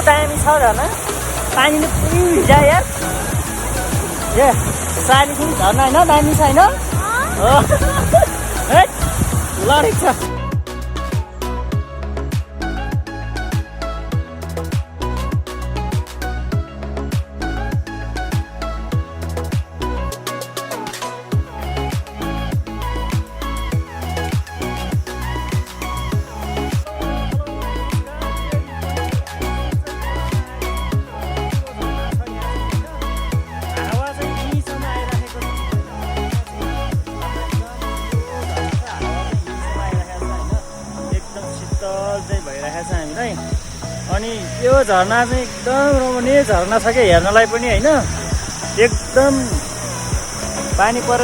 दामी छ झर्ना पानीले पुरै भिजा यार ए सानी पनि झर्ना होइन दामी छ होइन लडेको छ हामीलाई अनि यो झरना चाहिँ एकदम रमणीय झरना छ क्या हेर्नलाई पनि होइन एकदम पानी परेर